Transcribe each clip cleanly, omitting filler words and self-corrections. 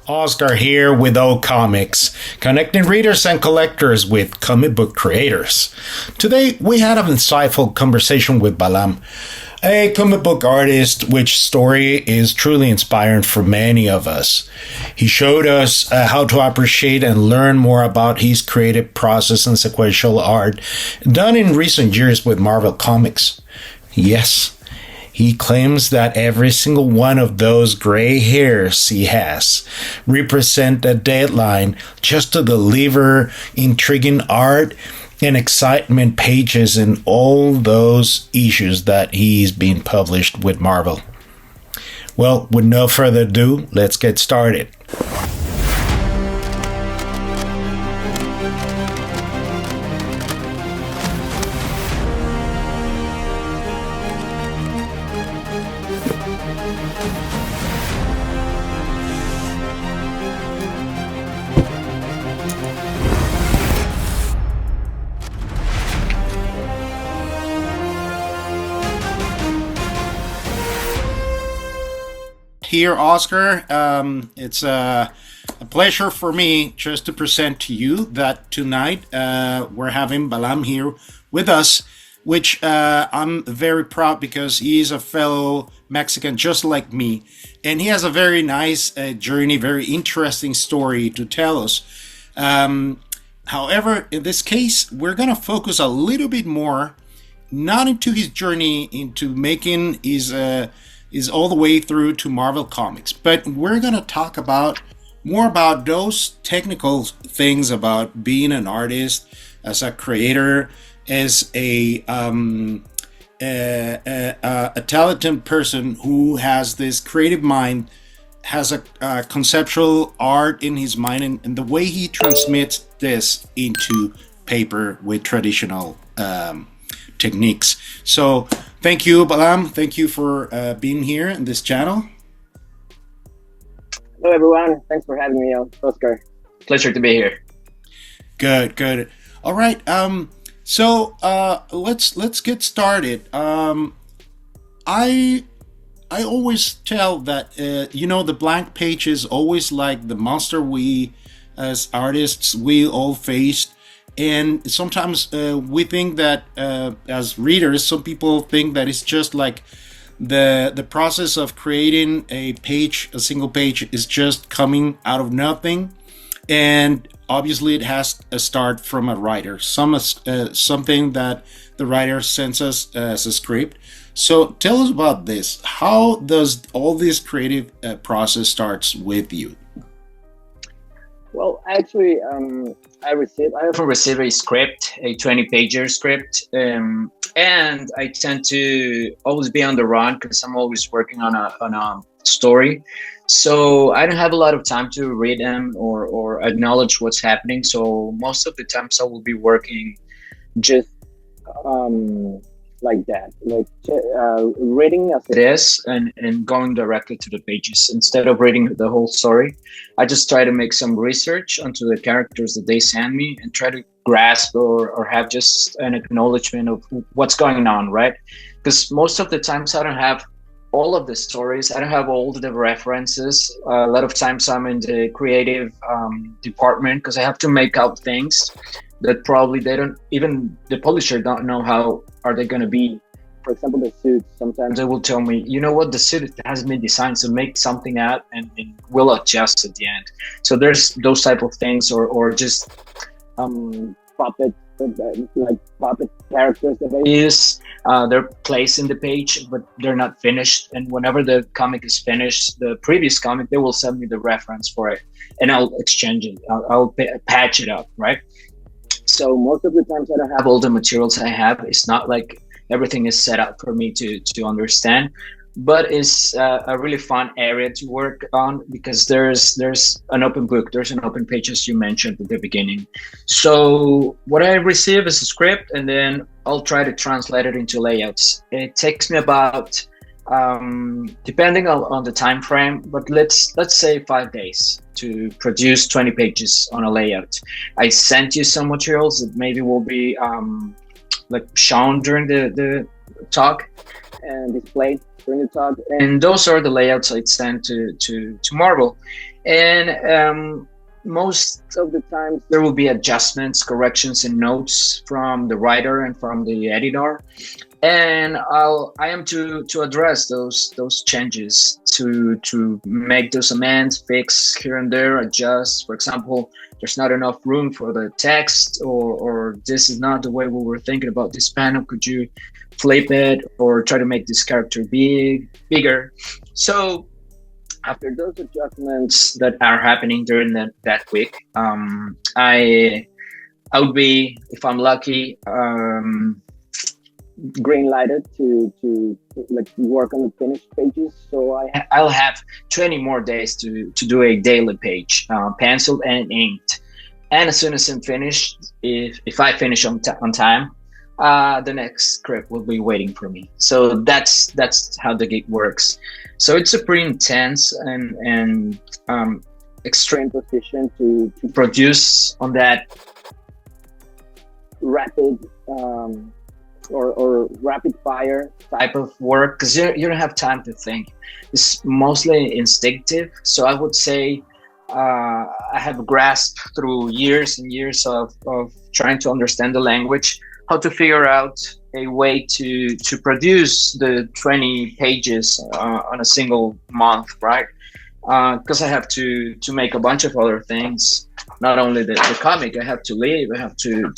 Oscar here with comix, connecting readers and collectors with comic book creators. Today we had an insightful conversation with Balám, a comic book artist which story is truly inspiring for many of us. He showed us how to appreciate and learn more about his creative process and sequential art done in recent years with Marvel Comics. Yes, he claims that every single one of those gray hairs he has represent a deadline just to deliver intriguing art and excitement pages in all those issues that he's been published with Marvel. Well, with no further ado, let's get started. Here, Oscar. It's a pleasure for me just to present to you that tonight we're having Balám here with us, which I'm very proud because he's a fellow Mexican just like me, and he has a very nice journey, very interesting story to tell us. However, in this case, we're going to focus a little bit more, not into his journey into making his is all the way through to Marvel Comics. But we're going to talk about more about those technical things about being an artist, as a creator, as a talented person who has this creative mind, has a conceptual art in his mind, and the way he transmits this into paper with traditional techniques. So thank you, Balám. Thank you for being here in this channel. Hello, everyone. Thanks for having me, Oscar. Pleasure to be here. Good. All right. So let's get started. I always tell that the blank page is always like the monster we as artists we all faced. And sometimes we think that as readers, some people think that it's just like the process of creating a single page is just coming out of nothing. And obviously it has a start from a writer, something that the writer sends us as a script. So tell us about this. How does all this creative process starts with you? Well, actually, I often receive a script, a 20-pager script, and I tend to always be on the run because I'm always working on a story. So I don't have a lot of time to read them or acknowledge what's happening. So most of the times I will be working just like that, like reading as it is and going directly to the pages instead of reading the whole story. I just try to make some research onto the characters that they send me and try to grasp or have just an acknowledgement of what's going on, right? Because most of the times I don't have all of the stories, I don't have all the references. A lot of times I'm in the creative department because I have to make out things that probably even the publisher don't know how are they going to be. For example, the suits, sometimes they will tell me, you know what, the suit hasn't been designed, so make something out and we'll adjust at the end. So there's those type of things or just puppet characters that they use their place in the page, but they're not finished. And whenever the comic is finished, the previous comic, they will send me the reference for it and I'll exchange it. I'll patch it up, right? So most of the times I don't have all the materials I have. It's not like everything is set up for me to understand, but it's a really fun area to work on because there's an open book, there's an open page as you mentioned at the beginning. So what I receive is a script and then I'll try to translate it into layouts. It takes me about depending on the time frame, but let's say 5 days to produce 20 pages on a layout. I sent you some materials that maybe will be like shown during the talk and displayed during the talk. And those are the layouts I sent to Marvel. And most of the times there will be adjustments, corrections, and notes from the writer and from the editor, and I am to address those changes, to make those amends, fix here and there, adjust. For example, there's not enough room for the text, or this is not the way we were thinking about this panel. Could you flip it or try to make this character bigger? So after those adjustments that are happening during that week, I would be, if I'm lucky, green lighted to like work on the finished pages. So I'll have 20 more days to do a daily page, penciled and inked. And as soon as I'm finished, if I finish on time, the next script will be waiting for me. So that's how the gig works. So it's a pretty intense and extreme position to produce on that rapid or rapid fire type of work, because you don't have time to think. It's mostly instinctive. So I would say I have grasped through years and years of trying to understand the language, how to figure out a way to produce the 20 pages on a single month, right? Because I have to make a bunch of other things. Not only the comic, I have to live, I have to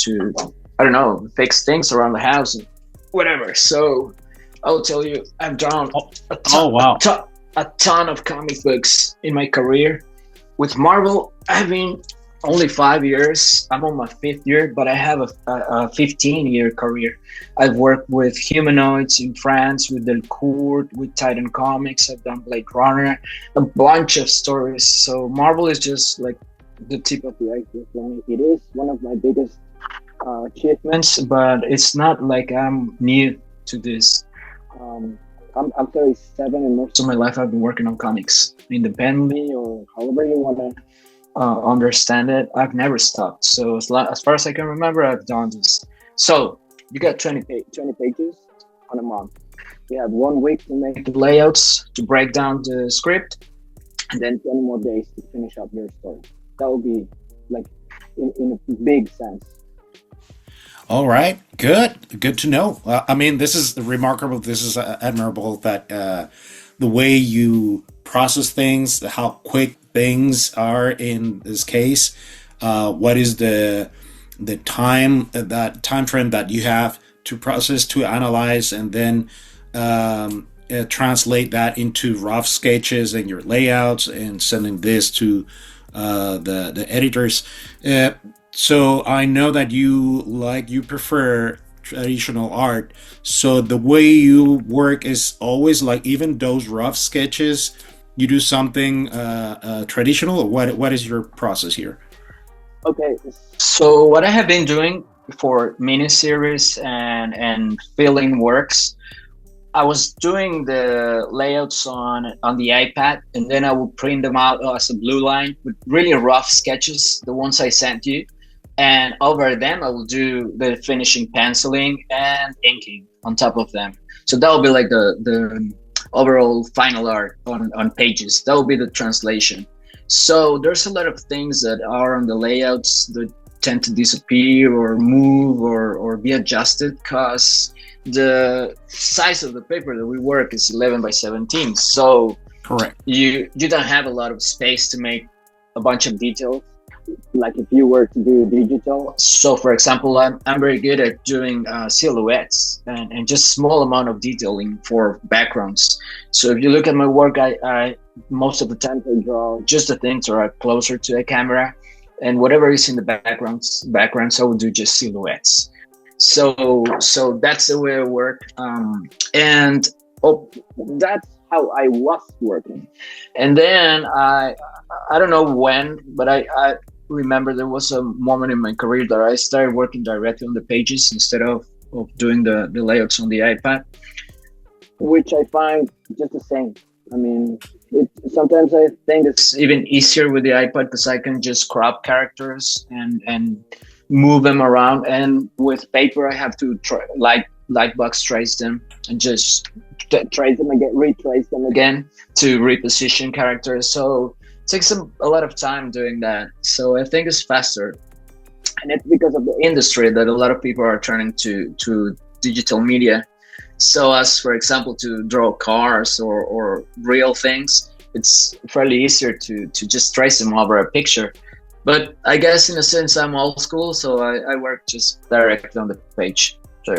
I don't know, fix things around the house, whatever. So I'll tell you, I've drawn a ton of comic books in my career. With Marvel, I've been only 5 years. I'm on my 5th year, but I have a 15-year career. I've worked with Humanoids in France, with Delcourt, with Titan Comics. I've done Blade Runner, a bunch of stories. So Marvel is just like the tip of the iceberg for me. It is one of my biggest achievements, but it's not like I'm new to this. I'm 37, and most of my life I've been working on comics independently, or however you want to understand it. I've never stopped. So as far as I can remember, I've done this. So you got 20 pages on a month. You have 1 week to make the layouts, to break down the script, and then 20 more days to finish up your story. That would be like in a big sense. All right, good to know. I mean, this is remarkable. This is admirable that the way you process things, how quick things are in this case. What is the time frame that you have to process, to analyze, and then translate that into rough sketches and your layouts, and sending this to the editors. So I know that you prefer traditional art. So the way you work is always like, even those rough sketches, you do something traditional. Or what is your process here? Okay. So what I have been doing for miniseries and filling works, I was doing the layouts on the iPad, and then I would print them out as a blue line with really rough sketches, the ones I sent you. And over them, I will do the finishing penciling and inking on top of them. So that will be like the overall final art on pages. That will be the translation. So there's a lot of things that are on the layouts that tend to disappear or move or be adjusted, because the size of the paper that we work is 11 by 17. So correct, you don't have a lot of space to make a bunch of details, like if you were to do digital. So for example, I'm very good at doing silhouettes and just small amount of detailing for backgrounds. So if you look at my work, I most of the time I draw just the things that are closer to the camera, and whatever is in the backgrounds I would do just silhouettes. So that's the way I work, and that's how I was working. And then I don't know when, but I remember there was a moment in my career that I started working directly on the pages instead of doing the layouts on the iPad, which I find just the same. I mean, sometimes I think it's even easier with the iPad because I can just crop characters and move them around. And with paper, I have to lightbox trace them and just trace them again, retrace them again to reposition characters. So takes a lot of time doing that. So I think it's faster, and it's because of the industry that a lot of people are turning to digital media. So as for example, to draw cars or real things, it's fairly easier to just trace them over a picture. But I guess in a sense I'm old school, so I work just directly on the page. So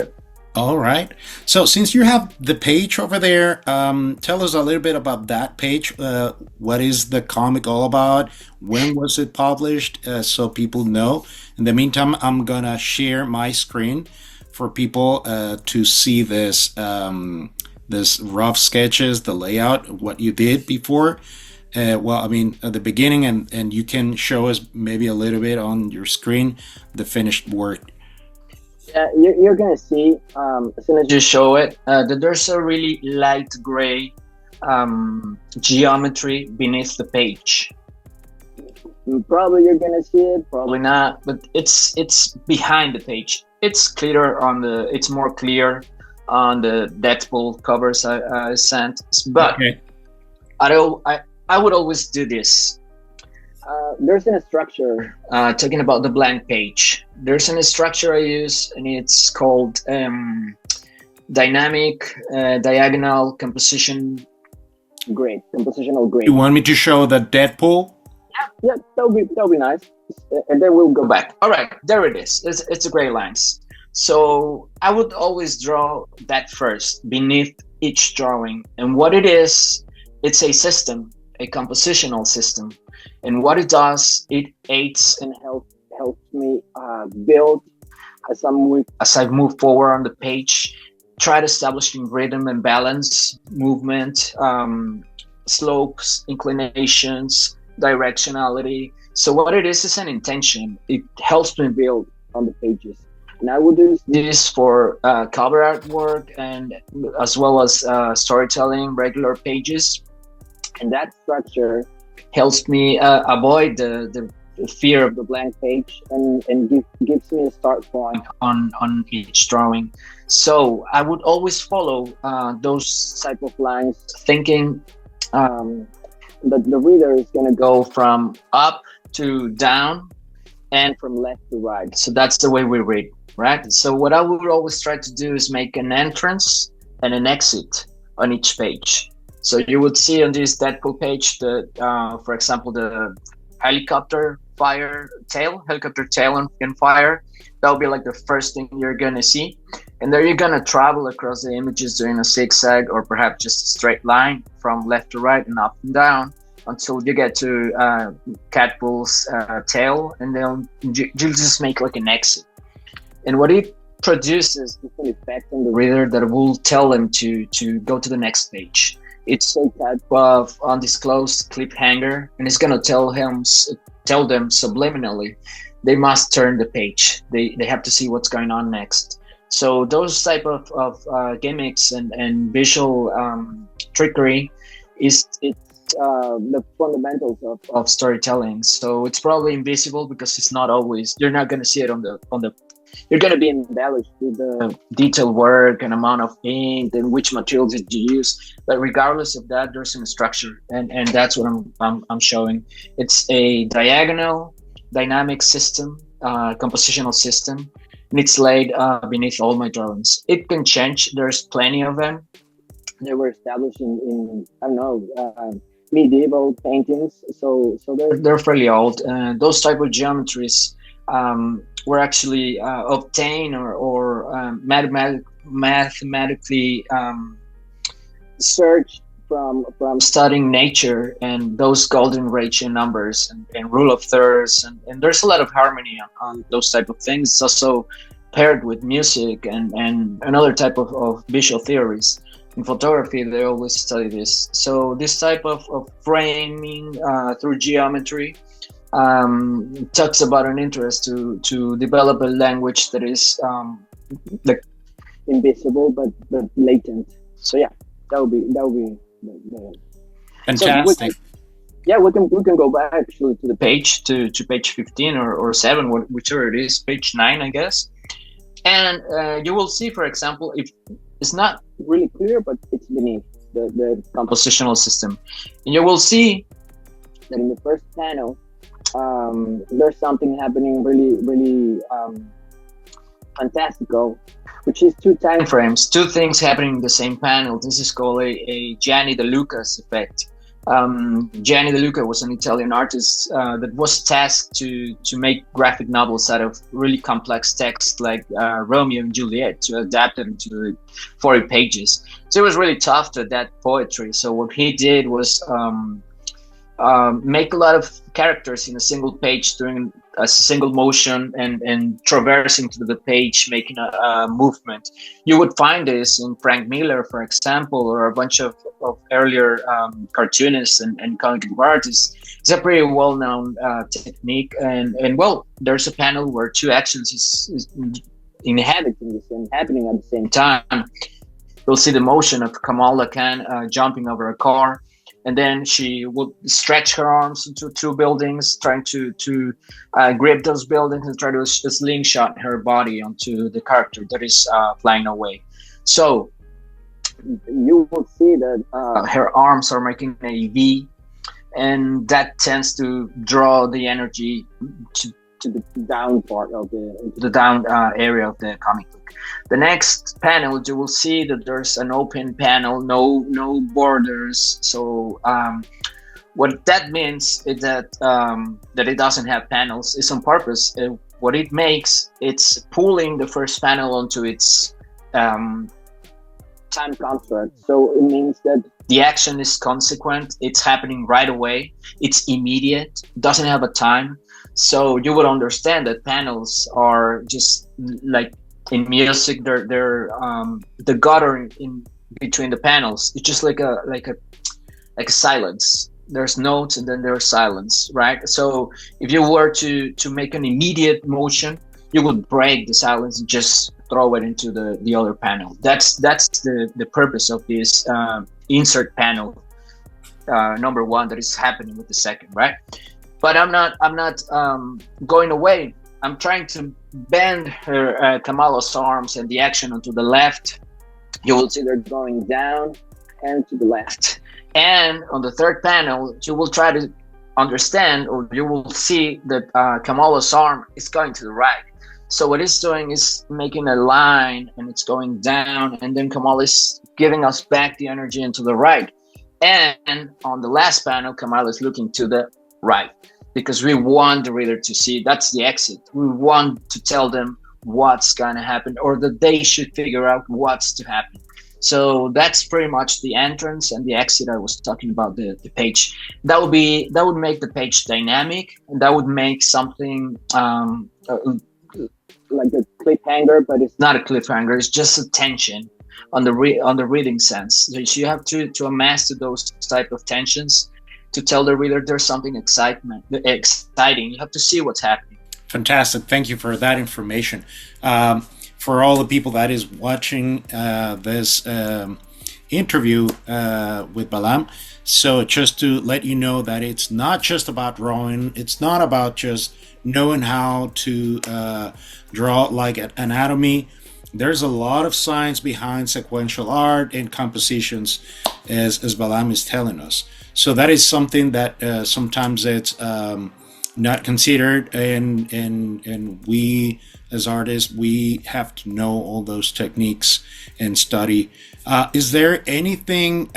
All right. So since you have the page over there, tell us a little bit about that page. What is the comic all about? When was it published? So people know. In the meantime, I'm gonna share my screen for people to see this rough sketches, the layout, what you did before. Well, I mean, at the beginning, and you can show us maybe a little bit on your screen the finished work. Yeah, you're gonna see as soon as you just show it that there's a really light gray geometry beneath the page. probably you're gonna see it. Probably not, but it's behind the page. It's more clear on the Deadpool covers I sent. But Okay. I would always do this. There's a structure. Talking about the blank page, there's a structure I use, and it's called dynamic diagonal composition. Compositional grid. You want me to show the Deadpool? Yeah, that'll be nice. And then we'll go Go back. All right, there it is. It's a gray lines. So I would always draw that first beneath each drawing. And what it is, it's a system, a compositional system. And what it does, it aids and helps me build as I move forward on the page, try to establishing rhythm and balance, movement, slopes, inclinations, directionality. So what it is an intention. It helps me build on the pages. And I will do this for cover artwork and as well as storytelling, regular pages. And that structure helps me avoid the fear of the blank page and gives me a start point on each drawing. So I would always follow those type of lines, thinking that the reader is going to go from up to down and from left to right. So that's the way we read, right? So what I would always try to do is make an entrance and an exit on each page. So you would see on this Deadpool page that, for example, the helicopter tail and fire. That'll be like the first thing you're gonna see, and there you're gonna travel across the images doing a zigzag or perhaps just a straight line from left to right and up and down until you get to Catbull's tail, and then you'll just make like an exit. And what it produces is an effect on the reader that will tell them to go to the next page. It's a type of undisclosed cliffhanger, and it's gonna tell them subliminally they must turn the page. They have to see what's going on next. So those type of gimmicks and visual trickery it's the fundamentals of storytelling. So it's probably invisible because it's not always. You're not gonna see it on the. You're going to be embellished with the detailed work and amount of ink and which materials did you use. But regardless of that, there's some structure, and that's what I'm showing. It's a diagonal dynamic system, compositional system, and it's laid beneath all my drawings. It can change. There's plenty of them. They were established in I don't know, medieval paintings. So they're fairly old. Those type of geometries were actually obtained or mathematically searched from studying nature and those golden ratio numbers and rule of thirds, and there's a lot of harmony on those type of things. It's also paired with music and another type of visual theories. In photography, they always study this. So this type of framing through geometry talks about an interest to develop a language that is invisible but latent. So yeah, that would be fantastic. So we can go back actually to the page to page 15 or 7, whichever it is, page 9, I guess. And you will see, for example, if it's not really clear, but it's beneath the compositional system, and you will see that in the first panel, there's something happening really, really fantastical, which is two time frames, two things happening in the same panel. This is called a Gianni De Luca's effect. Gianni De Luca was an Italian artist that was tasked to make graphic novels out of really complex text like Romeo and Juliet, to adapt them to 40 pages. So it was really tough to adapt poetry. So what he did was make a lot of characters in a single page doing a single motion and traversing through the page, making a movement. You would find this in Frank Miller, for example, or a bunch of earlier cartoonists and comic book artists. It's a pretty well-known technique. And well, there's a panel where two actions is inhabiting this and happening at the same time. You'll see the motion of Kamala Khan jumping over a car. And then she will stretch her arms into two buildings, trying to grip those buildings and try to slingshot her body onto the character that is flying away. So you will see that her arms are making a V, and that tends to draw the energy to the down part of the down area of the comic book. The next panel, you will see that there's an open panel, no borders. So what that means is that it doesn't have panels. It's on purpose. What it makes, it's pulling the first panel onto its time construct. So it means that the action is consequent. It's happening right away. It's immediate. Doesn't have a time. So you would understand that panels are just like in music. They're the gutter in between the panels. It's just like a silence. There's notes and then there's silence, right? So if you were to make an immediate motion, you would break the silence and just throw it into the other panel. That's the purpose of this insert panel number one that is happening with the second, right? But I'm not going away. I'm trying to bend her Kamala's arms and the action onto the left. You will see they're going down and to the left. And on the third panel, you will try to understand, or you will see that Kamala's arm is going to the right. So what it's doing is making a line, and it's going down, and then Kamala is giving us back the energy into the right. And on the last panel, Kamala is looking to the right, because we want the reader to see that's the exit. We want to tell them what's going to happen, or that they should figure out what's to happen. So that's pretty much the entrance and the exit. I was talking about the page. That would make the page dynamic, and that would make something like a cliffhanger, but it's not a cliffhanger. It's just a tension on the reading sense. So you have to master those type of tensions to tell the reader there's something exciting. You have to see what's happening. Fantastic. Thank you for that information. For all the people that is watching this interview with Balám, so just to let you know that it's not just about drawing. It's not about just knowing how to draw like an anatomy. There's a lot of science behind sequential art and compositions, as Balám is telling us. So that is something that sometimes it's not considered, and we as artists, we have to know all those techniques and study. Is there anything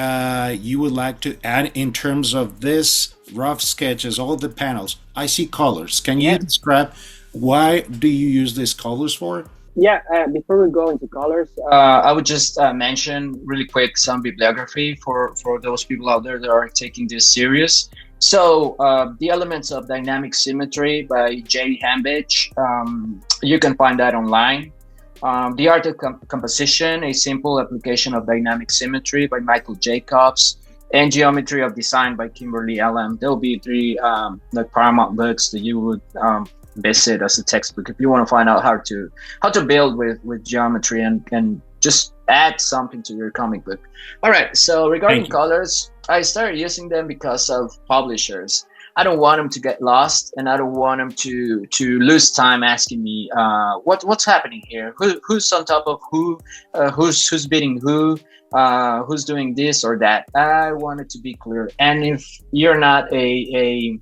you would like to add in terms of this rough sketches, all the panels? I see colors. Can you describe why do you use these colors for? Yeah, before we go into colors, I would just mention really quick some bibliography for those people out there that are taking this serious. So the elements of dynamic symmetry by J. Hambidge, you can find that online. The art of composition, a simple application of dynamic symmetry by Michael Jacobs, and geometry of design by Kimberly Elam. There'll be three paramount books that you would visit as a textbook if you want to find out how to build with geometry and just add something to your comic book. All right, so regarding colors, I started using them because of publishers. I don't want them to get lost, and I don't want them to lose time asking me what's happening here, who's on top of who, who's beating who's doing this or that. I want it to be clear. And if you're not a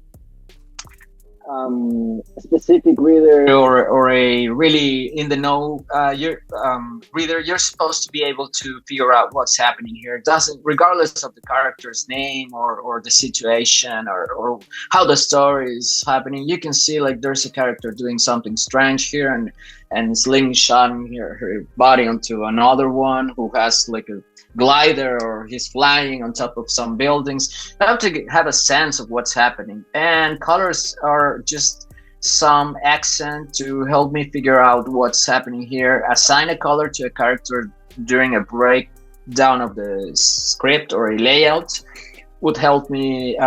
specific reader or a really in the know reader, you're supposed to be able to figure out what's happening here. It doesn't, regardless of the character's name or the situation or how the story is happening, you can see like there's a character doing something strange here and slingshotting her body onto another one who has like a glider, or he's flying on top of some buildings. I have to have a sense of what's happening, and colors are just some accent to help me figure out what's happening here. Assign a color to a character during a breakdown of the script or a layout would help me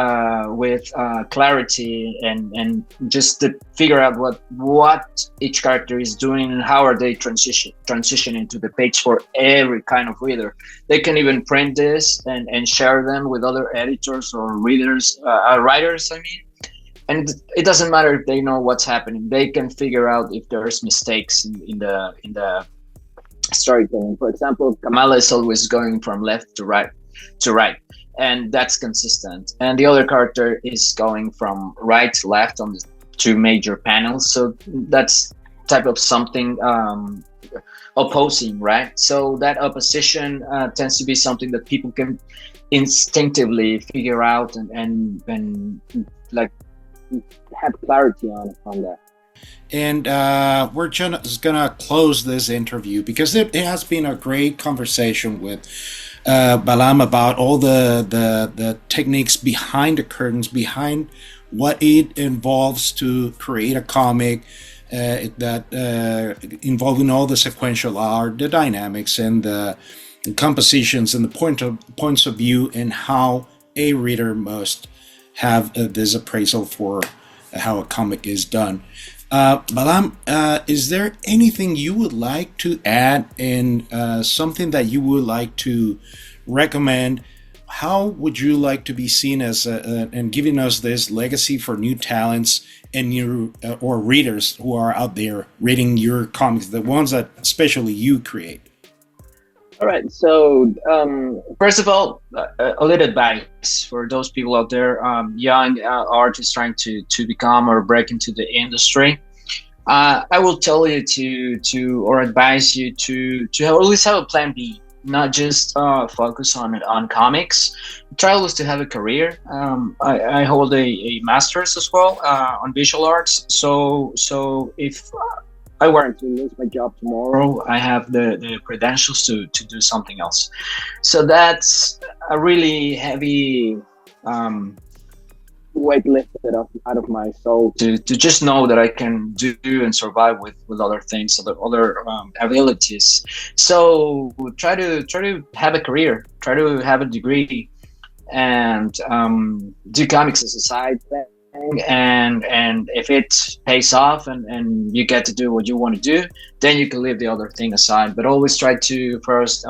with clarity and just to figure out what each character is doing and how are they transitioning to the page for every kind of reader. They can even print this and share them with other editors or readers, writers, I mean. And it doesn't matter if they know what's happening. They can figure out if there's mistakes in the storytelling. For example, Kamala is always going from left to right, and that's consistent. And the other character is going from right to left on the two major panels. So that's type of something opposing, right? So that opposition tends to be something that people can instinctively figure out and like have clarity on that. And we're just gonna close this interview because it has been a great conversation with Balám about all the techniques behind the curtains, behind what it involves to create a comic that involving all the sequential art, the dynamics, and the compositions, and the points of view, and how a reader must have this appraisal for how a comic is done. Balám, is there anything you would like to add, and something that you would like to recommend? How would you like to be seen as and giving us this legacy for new talents and new or readers who are out there reading your comics, the ones that especially you create? All right. So first of all, a little advice for those people out there, young artists trying to become or break into the industry. I will tell you to or advise you to always have a plan B, not just focus on comics. Try always to have a career. I hold a master's as well on visual arts. So if I weren't to lose my job tomorrow, I have the credentials to do something else. So that's a really heavy weight lifted out of my soul to just know that I can do and survive with other things, other abilities. So try to have a career, try to have a degree, and do comics as a side thing. And if it pays off and you get to do what you want to do, then you can leave the other thing aside. But always try to first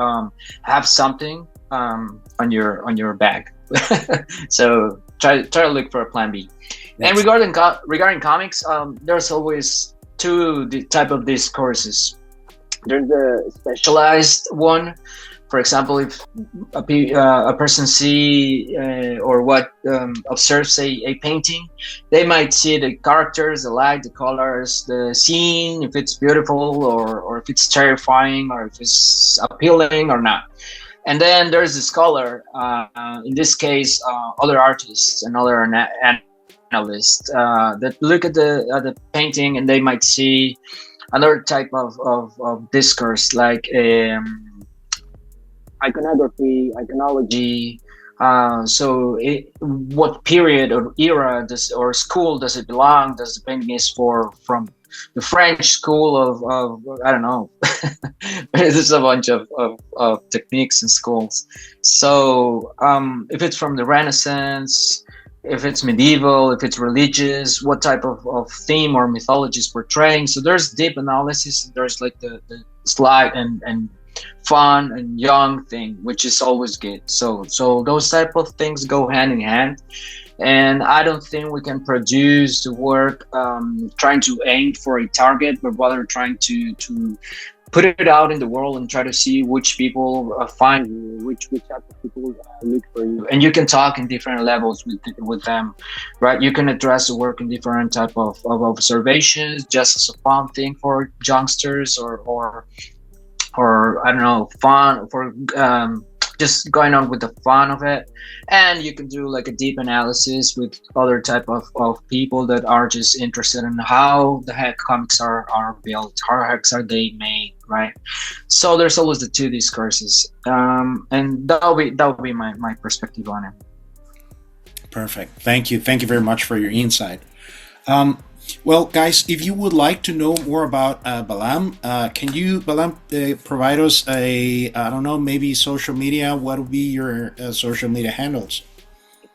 have something on your bag. So try to look for a plan B. Yes. And regarding comics, there's always two type of these courses. There's a specialized one. For example, if a person observes a painting, they might see the characters, the light, the colors, the scene, if it's beautiful or if it's terrifying or if it's appealing or not. And then there's a scholar, in this case, other artists and other analysts that look at the painting, and they might see another type of discourse, like iconology. So what period or era or school does it belong? Does the painting is from the French school of I don't know. There's a bunch of techniques and schools. So if it's from the Renaissance, if it's medieval, if it's religious, what type of theme or mythology is portraying. So there's deep analysis. There's like the slight and fun and young thing, which is always good. So those type of things go hand in hand. And I don't think we can produce the work trying to aim for a target, but rather trying to put it out in the world and try to see which people find you, which type of people look for you. and you can talk in different levels with them, right? You can address the work in different type of observations, just as a fun thing for youngsters, or I don't know, fun for just going on with the fun of it. And you can do like a deep analysis with other type of people that are just interested in how the heck comics are built, how the heck are they made, right? So there's always the two discourses, and that'll be my perspective on it. Perfect. Thank you very much for your insight. Well, guys, if you would like to know more about Balám, can you, Balám, provide us I don't know, maybe social media? What would be your social media handles?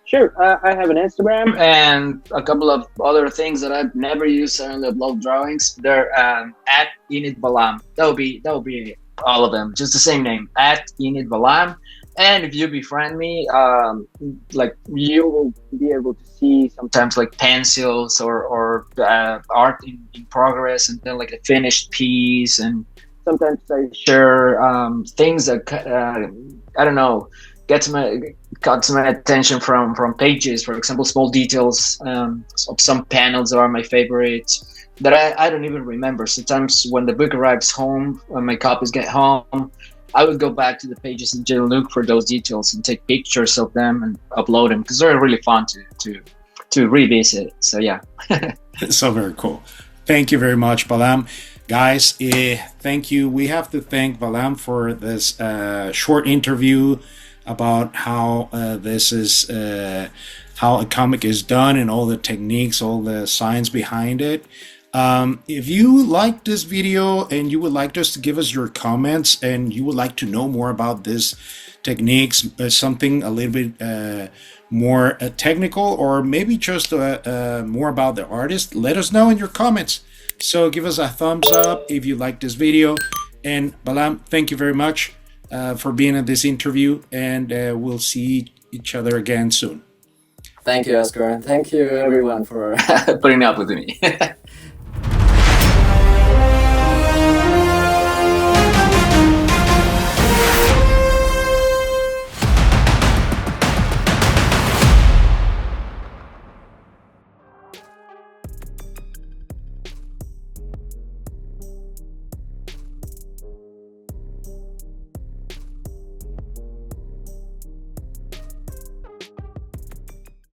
Sure. I have an Instagram And a couple of other things that I've never used on the blog drawings. They're at Init Balám. That would be all of them. Just the same name, at Init Balám. And if you befriend me, like you will be able to see sometimes like pencils or art in progress, and then like a finished piece. And sometimes I share things that I don't know, caught my attention from pages. For example, small details of some panels that are my favorites that I don't even remember. Sometimes when the book arrives home, when my copies get home, I would go back to the pages and just look for those details and take pictures of them and upload them, because they're really fun to revisit. So yeah. So very cool. Thank you very much, Balám. Guys, thank you. We have to thank Balám for this short interview about how this is how a comic is done and all the techniques, all the science behind it. If you like this video and you would like us to give us your comments and you would like to know more about this techniques, something a little bit more technical, or maybe just more about the artist, let us know in your comments. So give us a thumbs up if you like this video. And Balám, thank you very much for being in this interview, and we'll see each other again soon. Thank you, Oscar, and thank you everyone for putting up with me.